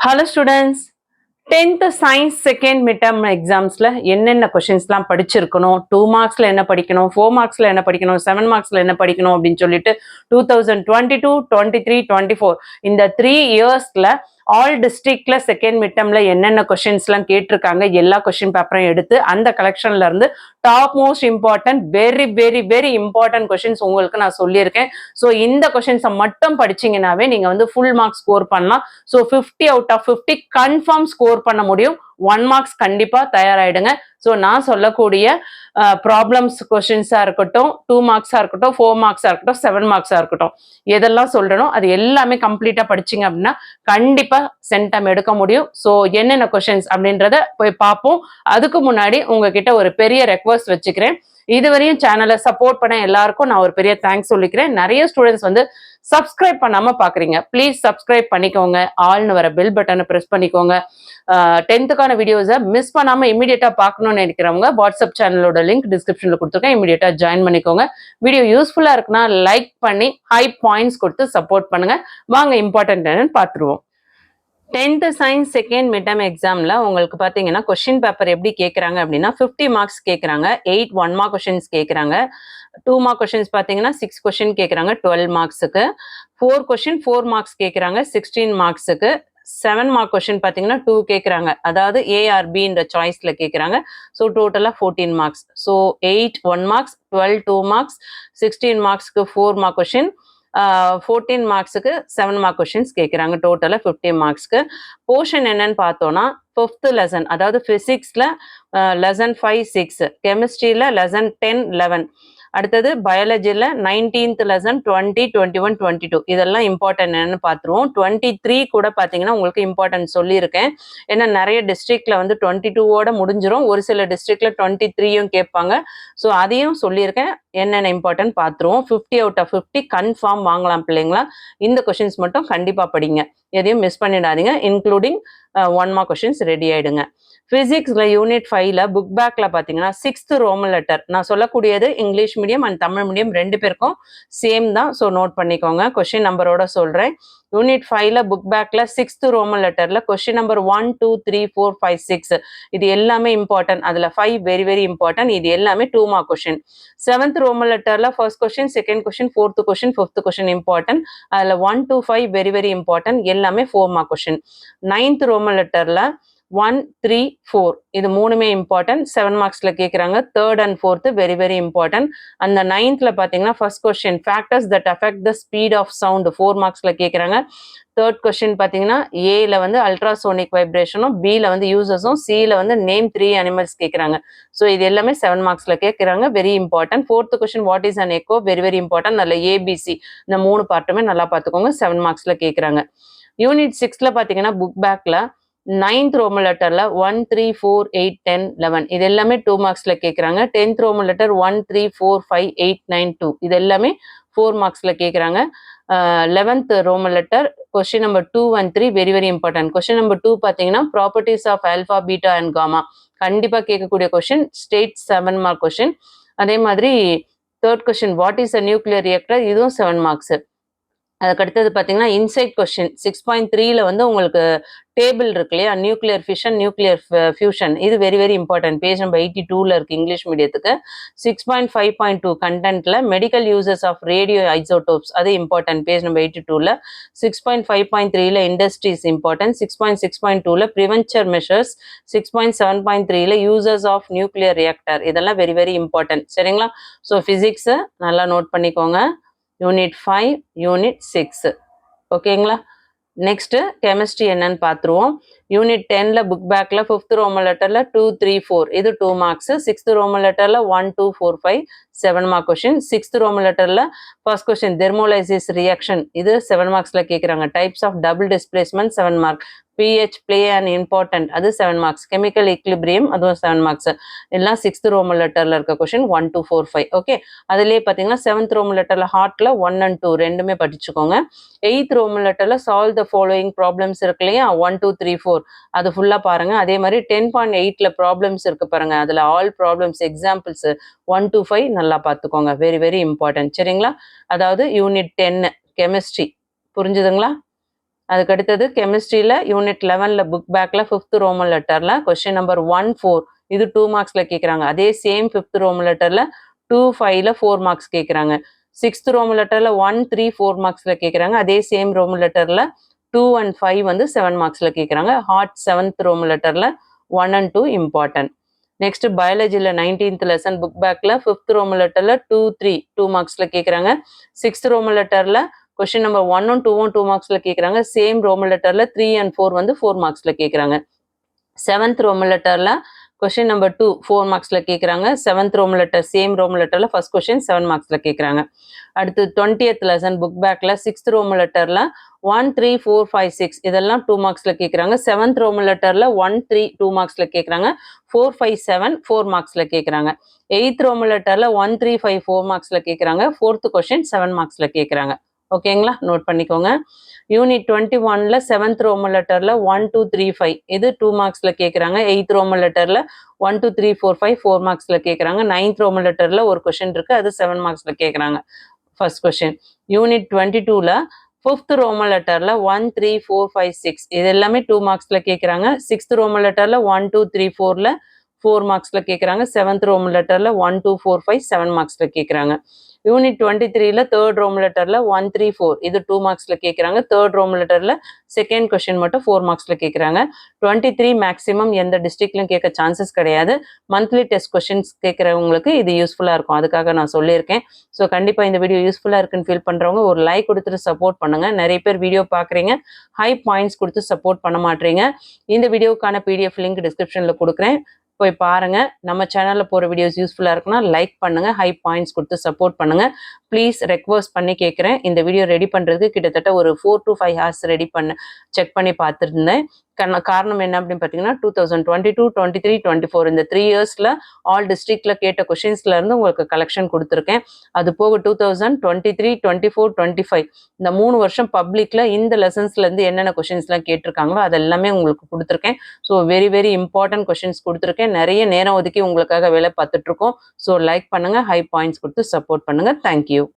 Hello students. 10th science second midterm examsல என்னென்ன கொஷின்ஸ்லாம் படிச்சிருக்கணும், 2 மார்க்ஸ்ல என்ன படிக்கணும், 4 மார்க்ஸ்ல என்ன படிக்கணும், 7 மார்க்ஸ்ல என்ன படிக்கணும் அப்படின்னு சொல்லிட்டு 2022, 23, 24 இந்த 3 இயர்ஸ்ல ஆல் டிஸ்ட்ரிக்ட்ல செகண்ட் மிட்டம்ல என்னென்ன கொஷின்ஸ்லாம் கேட்டிருக்காங்க எல்லா கொஷின் பேப்பரும் எடுத்து அந்த கலெக்ஷன்ல இருந்து top most important very very very important questions உங்களுக்கு நான் சொல்லியிருக்கேன். ஸோ இந்த கொஷின்ஸை மட்டும் படிச்சீங்கன்னாவே நீங்க வந்து ஃபுல் மார்க் ஸ்கோர் பண்ணலாம். So 50 out of 50 confirm score பண்ண முடியும். 1 மார்க்ஸ் கண்டிப்பா தயாராயிடுங்க. ஸோ நான் சொல்லக்கூடிய ப்ராப்ளம்ஸ் கொஷின்ஸா இருக்கட்டும், 2 மார்க்ஸா இருக்கட்டும், 4 மார்க்ஸா இருக்கட்டும், 7 மார்க்ஸா இருக்கட்டும், எதெல்லாம் சொல்றனோ அது எல்லாமே கம்ப்ளீட்டா படிச்சீங்க அப்படின்னா கண்டிப்பா சென்டம் எடுக்க முடியும். ஸோ என்னென்ன கொஷின்ஸ் அப்படின்றத போய் பார்ப்போம். அதுக்கு முன்னாடி உங்ககிட்ட ஒரு பெரிய ரெக்வஸ்ட் வச்சுக்கிறேன். இதுவரையும் சேனலை சப்போர்ட் பண்ண எல்லாருக்கும் நான் ஒரு பெரிய தேங்க்ஸ் சொல்லிக்கிறேன். நிறைய ஸ்டூடெண்ட்ஸ் வந்து சப்ஸ்கிரைப் பண்ணாம பாக்குறீங்க. ப்ளீஸ் சப்ஸ்கிரைப் பண்ணிக்கோங்க. ஆல்னு வர பெல் பட்டனை பிரஸ் பண்ணிக்கோங்க. 10th வீடியோஸை மிஸ் பண்ணாம இமீடியட்டா பார்க்கணும்னு நினைக்கிறவங்க வாட்ஸ்அப் சேனலோட லிங்க் டிஸ்கிரிப்ஷன்ல கொடுத்துருக்கேன். இமீடியட்டா ஜாயின் பண்ணிக்கோங்க. வீடியோ யூஸ்ஃபுல்லா இருக்குன்னா லைக் பண்ணி ஹை பாயிண்ட்ஸ் கொடுத்து சப்போர்ட் பண்ணுங்க. வாங்க இம்பார்ட்டன்ட் என்னன்னு பார்த்துருவோம். 10th சயின்ஸ் செகண்ட் மிட்டம் எக்ஸாம்ல உங்களுக்கு பார்த்தீங்கன்னா கொஸ்டின் பேப்பர் எப்படி கேட்குறாங்க அப்படின்னா 50 மார்க்ஸ் கேட்குறாங்க. 8 1 மார்க் கொஸ்டின்ஸ் கேட்குறாங்க. 2 மார்க் கொஸ்டின்ஸ் பார்த்தீங்கன்னா 6 கொஸ்டின் கேட்குறாங்க 12 மார்க்ஸுக்கு. 4 கொஸ்டின் 4 மார்க்ஸ் கேட்குறாங்க 16 மார்க்ஸுக்கு. 7 மார்க் கொஸ்டின் பார்த்தீங்கன்னா 2 கேட்குறாங்க. அதாவது ஏஆர்பின்ற சாய்ஸில் கேட்குறாங்க. ஸோ டோட்டலாக 14 மார்க்ஸ். ஸோ 8 1 மார்க்ஸ், 12 2 மார்க்ஸ், 16 மார்க்ஸ்க்கு 4 மார்க் கொஸ்டின், 14 மார்க்ஸுக்கு 7 மார்க் கொஸ்டின்ஸ் கேட்குறாங்க. டோட்டலாக 50 மார்க்ஸ்க்கு. போர்ஷன் என்னன்னு பார்த்தோன்னா 5th லெசன், அதாவது ஃபிசிக்ஸில் லெசன் 5 6, கெமிஸ்ட்ரியில் லெசன் 10 11, அடுத்தது பயாலஜியில் 19th லெசன் 20 21 22 இதெல்லாம் இம்பார்ட்டன்ட் என்னன்னு பார்த்துருவோம். 23 கூட பார்த்தீங்கன்னா உங்களுக்கு இம்பார்ட்டன்ட் சொல்லியிருக்கேன். ஏன்னா நிறைய டிஸ்ட்ரிக்ட்ல வந்து 22ஓட முடிஞ்சிடும். ஒரு சில டிஸ்ட்ரிக்ட்ல 23யும் கேட்பாங்க. ஸோ அதையும் சொல்லியிருக்கேன். என்னென்ன இம்பார்ட்டன்ட் பார்த்துருவோம். 50 அவுட் ஆஃப் 50 கன்ஃபார்ம் வாங்கலாம் பிள்ளைங்களா. இந்த கொஷின்ஸ் மட்டும் கண்டிப்பாக படிங்க. எதையும் மிஸ் பண்ணிடாதீங்க. இன்க்ளூடிங் 1 மார்க் கொஷின்ஸ் ரெடி ஆயிடுங்க. பிசிக்ஸ்ல யூனிட் 5ல புக் பேக்ல பாத்தீங்கன்னா 6th ரோமன் லெட்டர் நான் சொல்லக்கூடியது English medium and Tamil medium ரெண்டு பேருக்கும் சேம் தான். ஸோ நோட் பண்ணிக்கோங்க. கொஸ்டின் நம்பரோட சொல்றேன். யூனிட் 5ல புக் பேக்ல 6th ரோமன் லெட்டர்ல கொஸ்டின் நம்பர் 1 2 3 4 5 6 இது எல்லாமே இம்பார்ட்டன்ட். அதுல 5 வெரி வெரி இம்பார்ட்டன்ட். இது எல்லாமே 2 மார்க் கொஸ்டின். 7th ரோமன் லெட்டர்ல first question, second question, 4th question, 5th question important. அதுல 1 to 5 வெரி வெரி இம்பார்ட்டன்ட். எல்லாமே 4 மார்க் கொஸ்டின். 9th ரோமன் லெட்டர்ல 1 3 4 இது மூணுமே இம்பார்ட்டன்ட். 7 மார்க்ஸ்ல கேட்குறாங்க. 3rd and 4th very very important. அந்த 9thல பார்த்தீங்கன்னா first question factors that affect the speed of sound 4 மார்க்ஸ்ல கேட்குறாங்க. 3rd கொஸ்டின் பார்த்தீங்கன்னா ஏல வந்து அல்ட்ராசோனிக் வைப்ரேஷனும், பில வந்து யூசஸும், சில வந்து நேம் 3 அனிமல்ஸ் கேட்குறாங்க. ஸோ இது எல்லாமே 7 மார்க்ஸ்ல கேட்குறாங்க. Very important. 4th question what is an echo very very important. அதில் ஏபிசி இந்த 3 பார்ட்டுமே நல்லா பார்த்துக்கோங்க. 7 மார்க்ஸ்ல கேட்குறாங்க. யூனிட் 6ல பார்த்தீங்கன்னா புக் பேக்ல 9th ரோமன் லெட்டர்ல 1 3 4 8 10 11 இது எல்லாமே 2 மார்க்ஸ்ல கேட்குறாங்க. 10th ரோமன் லெட்டர் 1 3 4 5 8 9 2 இது எல்லாமே 4 மார்க்ஸ்ல கேட்குறாங்க. 11th Roman letter question number 2 and 3 very very important. Question number 2 பார்த்தீங்கன்னா properties of alpha beta and gamma கண்டிப்பாக கேட்கக்கூடிய கொஸ்டின். State 7 mark question. அதே மாதிரி 3rd question what is a nuclear reactor இதுவும் 7 மார்க்ஸ். அதுக்கடுத்தது பார்த்தீங்கன்னா இன்சைட் கொஸ்டின் 6.3ல வந்து உங்களுக்கு டேபிள் இருக்கு இல்லையா, நியூக்ளியர் ஃபிஷன் நியூக்ளியர் ஃபியூஷன் இது very very important. Page number 82ல இருக்கு இங்கிலீஷ் மீடியத்துக்கு. 6.5.2 கண்டென்ட்ல medical uses of radioisotopes அது இம்பார்ட்டன்ட். பேஜ் நம்பர் 82ல. 6.5.3ல இண்டஸ்ட்ரீஸ் இம்பார்ட்டன்ட். 6.6.2ல ப்ரிவென்ச்சர் மெஷர்ஸ். 6.7.3ல யூசஸ் ஆஃப் நியூக்ளியர் ரியாக்டர் இதெல்லாம் வெரி வெரி இம்பார்ட்டன்ட். சரிங்களா. ஸோ ஃபிசிக்ஸை நல்லா நோட் பண்ணிக்கோங்க. யூனிட் 5 யூனிட் 6 ஓகேங்களா. நெக்ஸ்ட் கெமிஸ்ட்ரி என்னன்னு பார்த்துருவோம். யூனிட் 10ல புக் பேக்ல 5th ரோமன் லெட்டர்ல 2 3 4 இது 2 மார்க்ஸ். 6th ரோமன் லெட்டர்ல 1 2 4 5 7 மார்க் கொஸ்டின். 6th ரோமன் லெட்டர்ல ஃபர்ஸ்ட் கொஸ்டின் தெர்மோலைசிஸ் ரியாக்ஷன் இது 7 மார்க்ஸ்ல கேட்குறாங்க. Types of double displacement 7 mark. PH play and important அது 7 மார்க்ஸ். கெமிக்கல் ஈக்லிபிரியம் அதுவும் 7 மார்க்ஸ். எல்லாம் 6th ரோமன் லெட்டர்ல இருக்க கொஸ்டின் 1 2 4 5 ஓகே. அதுலேயே பார்த்தீங்கன்னா 7th ரோமன் லெட்டர்ல ஹார்ட்ல 1 and 2 ரெண்டுமே படிச்சுக்கோங்க. 8th ரோமன் லெட்டர்ல சால்வ் த ஃபாலோயிங் ப்ராப்ளம்ஸ் இருக்கு இல்லையா, 1 2 3 4 அது ஃபுல்லா பாருங்க. அதே மாதிரி 10.8ல ப்ராப்ளம்ஸ் இருக்கு பாருங்க. அதுல ஆல் ப்ராப்ளம்ஸ் எக்ஸாம்பிள்ஸ் 1 to 5 நல்லா பார்த்துக்கோங்க. Very very important. சரிங்களா. அதாவது யூனிட் 10 கெமிஸ்ட்ரி புரிஞ்சுதுங்களா. அதுக்கு அடுத்தது கெமிஸ்ட்ரியில் யூனிட் 11ல் புக் பேக்கில் 5th ரோமன் லெட்டரில் கொஸ்டின் நம்பர் 1-4 இது 2 மார்க்ஸில் கேட்குறாங்க. அதே சேம் 5th ரோமன் லெட்டரில் 2-5ல் 4 மார்க்ஸ் கேட்குறாங்க. 6th ரோமன் லெட்டரில் 1-3-4 மார்க்ஸில் கேட்குறாங்க. அதே சேம் ரோமன் லெட்டரில் 2 and 5 வந்து 7 மார்க்ஸில் கேட்குறாங்க. ஹார்ட் 7th ரோமன் லெட்டரில் 1 and 2 இம்பார்ட்டன்ட். நெக்ஸ்ட் பயாலஜியில் 19th லெசன் புக் பேக்கில் 5th ரோமன் லெட்டரில் 2-3 2 மார்க்ஸில் கேட்குறாங்க. 6th ரோமன் லெட்டரில் கொஸ்டின் நம்பர் 1 and 2 மார்க்ஸில் கேட்குறாங்க. சேம் ரோமன் லெட்டரில் 3 and 4 வந்து 4 மார்க்ஸில் கேட்குறாங்க. 7th ரோமன் லெட்டரில் கொஸ்டின் நம்பர் 2 4 மார்க்ஸில் கேட்குறாங்க. 7th Roman letter same Roman லெட்டரில் ஃபர்ஸ்ட் கொஸ்டின் 7 மார்க்ஸில் கேட்குறாங்க. அடுத்து 20th லெசன் புக் பேக்கில் 6th ரோமன் லெட்டரில் 1 3 4 5 6 இதெல்லாம் 2 மார்க்ஸில் கேட்குறாங்க. 7th ரோமன் லெட்டரில் 1 3 2 மார்க்ஸில் கேட்குறாங்க. 4 5 7 4 மார்க்ஸில் கேட்குறாங்க. 8th ரோமன் லெட்டரில் 1 3 5 4 மார்க்ஸில் கேட்குறாங்க. 4th கொஸ்டின் 7 மார்க்ஸில் கேட்குறாங்க. ஓகேங்களா, நோட் பண்ணிக்கோங்க. யூனிட் 21ல் 7th ரோமன் லெட்டரில் 1 2 3 5 இது 2 மார்க்ஸில் கேட்குறாங்க. 8th ரோமன் லெட்டரில் 1 2 3 4 5 4 மார்க்ஸில் கேட்குறாங்க. 9th ரோமன் லெட்டரில் ஒரு கொஸ்டின் இருக்குது, அது 7 மார்க்ஸில் கேட்குறாங்க. First question. யூனிட் 22ல் 5th ரோமன் லெட்டரில் 1 3 4 5 6 இது எல்லாமே 2 மார்க்ஸில் கேட்குறாங்க. 6th ரோமன் லெட்டரில் 1 2 3 4ல் 4 மார்க்ஸில் கேட்குறாங்க. 7th ரோமன் லெட்டரில் 1 2 4 5 7 மார்க்ஸில் கேட்குறாங்க. யூனிட் 23ல் 3rd ரோமன் லெட்டரில் 1 3 4 இது 2 மார்க்ஸில் கேட்குறாங்க. 3rd ரோமன் லெட்டரில் செகண்ட் கொஸ்டின் மட்டும் 4 மார்க்ஸில் கேட்குறாங்க. 23 மேக்ஸிமம் எந்த டிஸ்ட்ரிக்ட்லையும் கேட்க சான்சஸ் கிடையாது. மந்த்லி டெஸ்ட் கொஸ்டின்ஸ் கேட்குறவங்களுக்கு இது யூஸ்ஃபுல்லாக இருக்கும், அதுக்காக நான் சொல்லியிருக்கேன். ஸோ கண்டிப்பாக இந்த வீடியோ யூஸ்ஃபுல்லாக இருக்குன்னு ஃபீல் பண்ணுறவங்க ஒரு லைக் கொடுத்துட்டு சப்போர்ட் பண்ணுங்கள். நிறைய பேர் வீடியோ பார்க்குறீங்க, ஹை பாயிண்ட்ஸ் கொடுத்து சப்போர்ட் பண்ண மாட்டீங்க. இந்த வீடியோக்கான பிடிஎஃப் லிங்க் டிஸ்கிரிப்ஷனில் கொடுக்குறேன், போய் பாருங்க. நம்ம சேனல்ல போற வீடியோஸ் யூஸ்ஃபுல்லா இருக்குன்னா லைக் பண்ணுங்க, ஹை பாயிண்ட்ஸ் கொடுத்து சப்போர்ட் பண்ணுங்க. ப்ளீஸ் ரெக்வஸ்ட் பண்ணி கேட்குறேன். இந்த வீடியோ ரெடி பண்றதுக்கு கிட்டத்தட்ட ஒரு 4 to 5 hours ரெடி பண்ண செக் பண்ணி பார்த்துருந்தேன். காரணம் என்ன அப்படின்னு பார்த்தீங்கன்னா 2022 23 24 இந்த 3 இயர்ஸ்ல ஆல் டிஸ்ட்ரிக்ட்ல கேட்ட கொஸ்டின்ஸ்ல இருந்து உங்களுக்கு கலெக்ஷன் கொடுத்துருக்கேன். அது போக 2023 24 25 இந்த 3 வருஷம் பப்ளிக்ல இந்த லெசன்ஸ்ல இருந்து என்னென்ன கொஸ்டின்ஸ்லாம் கேட்டிருக்காங்களோ அதெல்லாமே உங்களுக்கு கொடுத்துருக்கேன். So very very important questions கொடுத்துருக்கேன். நிறைய நேரம் ஒதுக்கி உங்களுக்காக வேலை பார்த்துட்டு இருக்கோம். ஸோ லைக் பண்ணுங்க, ஹை பாயிண்ட்ஸ் கொடுத்து சப்போர்ட் பண்ணுங்க. தேங்க்யூ.